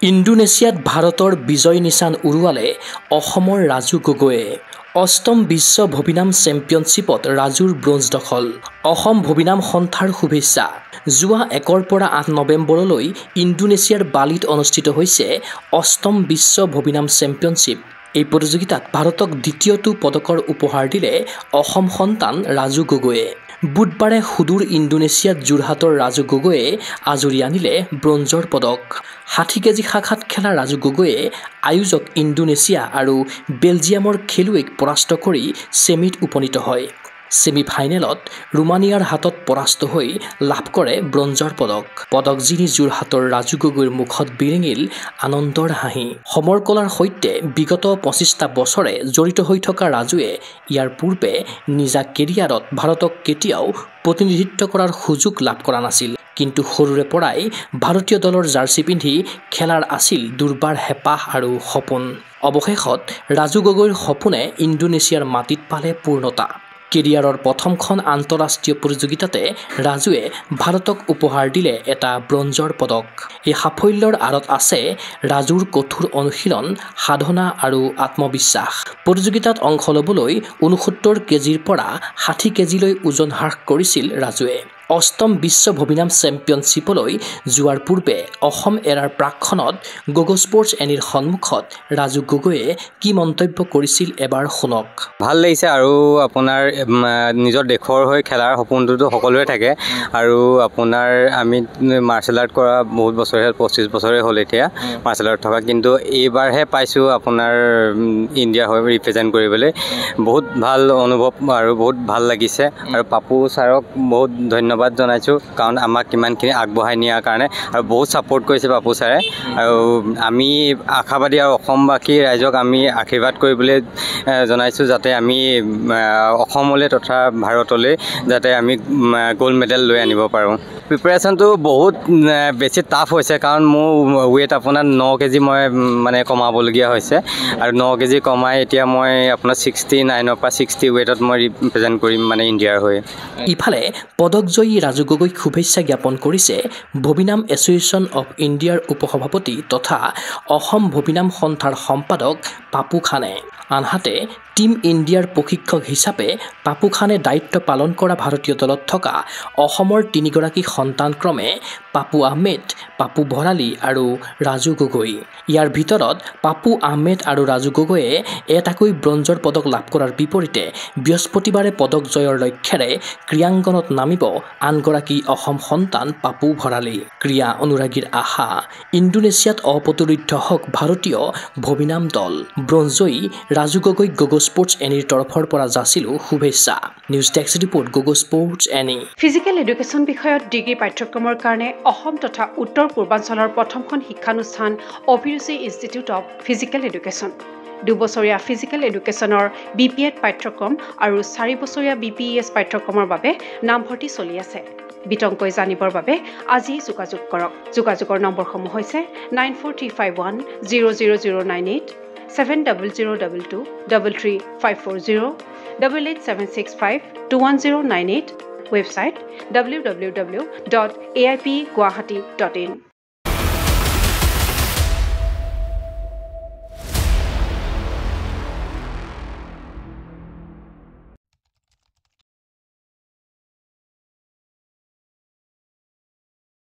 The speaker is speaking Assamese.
ইণ্ডোনেছিয়াত ভাৰতৰ বিজয় নিশান উৰুৱালে অসমৰ ৰাজু গগৈয়ে। অষ্টম বিশ্ব ভবিনাম চেম্পিয়নশ্বিপত ৰাজুৰ ব্ৰঞ্জ দখল। অসম ভবিনাম সন্থাৰ শুভেচ্ছা। যোৱা 1 পৰা 8 নৱেম্বৰলৈ ইণ্ডোনেছিয়াৰ বালিত অনুষ্ঠিত হৈছে অষ্টম বিশ্ব ভবিনাম চেম্পিয়নশ্বিপ। এই প্ৰতিযোগিতাত ভাৰতক দ্বিতীয়টো পদকৰ উপহাৰ দিলে অসম সন্তান ৰাজু গগৈয়ে। বুধবাৰে সুদূৰ ইণ্ডোনেছিয়াত যোৰহাটৰ ৰাজু গগৈয়ে আজৰি আনিলে ব্ৰঞ্জৰ পদক। 60 কেজি শাখাত খেলা ৰাজু গগৈয়ে আয়োজক ইণ্ডোনেছিয়া আৰু বেলজিয়ামৰ খেলুৱৈক পৰাস্ত কৰি ছেমিত উপনীত হয়। ছেমি ফাইনেলত ৰোমানিয়াৰ হাতত পৰাস্ত হৈ লাভ কৰে ব্ৰঞ্জৰ পদক। পদক জিনি যোৰহাটৰ ৰাজু গগৈৰ মুখত বিৰিঙিল আনন্দৰ হাঁহি। সমৰ কলাৰ সৈতে বিগত 25টা বছৰে জড়িত হৈ থকা ৰাজুৱে ইয়াৰ পূৰ্বে নিজা কেৰিয়াৰত ভাৰতক কেতিয়াও প্ৰতিনিধিত্ব কৰাৰ সুযোগ লাভ কৰা নাছিল। কিন্তু সৰুৰে পৰাই ভাৰতীয় দলৰ জাৰ্চি পিন্ধি খেলাৰ আছিল দুৰ্বাৰ হেঁপাহ আৰু সপোন। অৱশেষত ৰাজু গগৈৰ সপোনে ইণ্ডোনেছিয়াৰ মাটিত পালে পূৰ্ণতা। কেৰিয়াৰৰ প্ৰথমখন আন্তঃৰাষ্ট্ৰীয় প্ৰতিযোগিতাতে ৰাজুৱে ভাৰতক উপহাৰ দিলে এটা ব্ৰঞ্জৰ পদক। এই সাফল্যৰ আঁৰত আছে ৰাজুৰ কঠোৰ অনুশীলন, সাধনা আৰু আত্মবিশ্বাস। প্ৰতিযোগিতাত অংশ ল'বলৈ 69 কেজিৰ পৰা 60 কেজিলৈ ওজন হ্ৰাস কৰিছিল ৰাজুৱে। অষ্টম বিশ্ব ভবিনাম চেম্পিয়নশ্বিপলৈ যোৱাৰ পূৰ্বে অসম এৰাৰ প্ৰাকখনত গগো স্পৰ্টছ এনিৰ সন্মুখত ৰাজু গগৈয়ে কি মন্তব্য কৰিছিল এবাৰ শুনক। ভাল লাগিছে আৰু আপোনাৰ নিজৰ দেশৰ হৈ খেলাৰ সপোনটোতো সকলোৰে থাকে আৰু আপোনাৰ আমি মাৰ্চেল আৰ্ট কৰা বহুত বছৰে 25 বছৰে হ'ল এতিয়া মাৰ্চেল আৰ্ট থকা, কিন্তু এইবাৰহে পাইছোঁ আপোনাৰ ইণ্ডিয়া হৈ ৰিপ্ৰেজেণ্ট কৰিবলৈ। বহুত ভাল অনুভৱ আৰু বহুত ভাল লাগিছে আৰু পাপু ছাৰক বহুত ধন্যবাদ জনাইছোঁ, কাৰণ আমাক ইমানখিনি আগবঢ়াই নিয়াৰ কাৰণে আৰু বহুত ছাপোৰ্ট কৰিছে পাপু ছাৰে। আৰু আমি আশাবাদী আৰু অসমবাসী ৰাইজক আমি আশীৰ্বাদ কৰিবলৈ জনাইছোঁ যাতে আমি অসমলৈ তথা ভাৰতলৈ যাতে আমি গ'ল্ড মেডেল লৈ আনিব পাৰোঁ। প্ৰিপেৰেশ্যনটো বহুত বেছি টাফ হৈছে, কাৰণ মোৰ ৱেইট আপোনাৰ 9 কেজি মই মানে কমাবলগীয়া হৈছে আৰু 9 কেজি কমাই এতিয়া মই আপোনাৰ 69ৰ পৰা 60 ৱেইটত মই ৰিপ্ৰেজেণ্ট কৰিম মানে ইণ্ডিয়াৰ হৈ। ইফালে পদকজয়ী ৰাজু গগৈক শুভেচ্ছা জ্ঞাপন কৰিছে ভবিনাম এছ'চিয়েশ্যন অৱ ইণ্ডিয়াৰ উপসভাপতি তথা অসম ভবিনাম সন্থাৰ সম্পাদক পাপু খানে। আনহাতে টীম ইণ্ডিয়াৰ প্ৰশিক্ষক হিচাপে পাপু খানে দায়িত্ব পালন কৰা ভাৰতীয় দলত থকা অসমৰ 3গৰাকী সন্তান ক্ৰমে পাপু আহমেদ, পাপু ভৰালী আৰু ৰাজু গগৈ। ইয়াৰ ভিতৰত পাপু আহমেদ আৰু ৰাজু গগৈয়ে এটাকৈ ব্ৰঞ্জৰ পদক লাভ কৰাৰ বিপৰীতে বৃহস্পতিবাৰে পদক জয়ৰ লক্ষ্যৰে ক্ৰীড়াংগনত নামিব আনগৰাকী অসম সন্তান পাপু ভৰালী। ক্ৰীড়া অনুৰাগীৰ আশা ইণ্ডোনেছিয়াত অপতৰিদ্ধ হওক ভাৰতীয় ভবিনাম দল। ব্ৰঞ্জয়ী ৰাজু গগৈক গগো স্পৰ্টছ এনিৰ তৰফৰ পৰা যাচিলো শুভেচ্ছা। নিউজ ডেস্ক ৰিপৰ্ট গগো স্পৰ্টছ এনি। ফিজিকেল এডুকেশ্যন বিষয়ত ডিগ্ৰী পাঠ্যক্ৰমৰ কাৰণে অসম তথা উত্তৰ পূৰ্বাঞ্চলৰ প্ৰথমখন শিক্ষানুষ্ঠান অভিৰুচি ইনষ্টিটিউট অৱ ফিজিকেল এডুকেশ্যন। 2 বছৰীয়া ফিজিকেল এডুকেশ্যনৰ BPEd পাঠ্যক্ৰম আৰু 4 বছৰীয়া BPES পাঠ্যক্ৰমৰ বাবে নামভৰ্তি চলি আছে। বিতংকৈ জানিবৰ বাবে আজি যোগাযোগ কৰক। যোগাযোগৰ নম্বৰসমূহ হৈছে 9335100098, 700222 33540, 88765210998, ৱেবছাইট www.aipguwahati.in।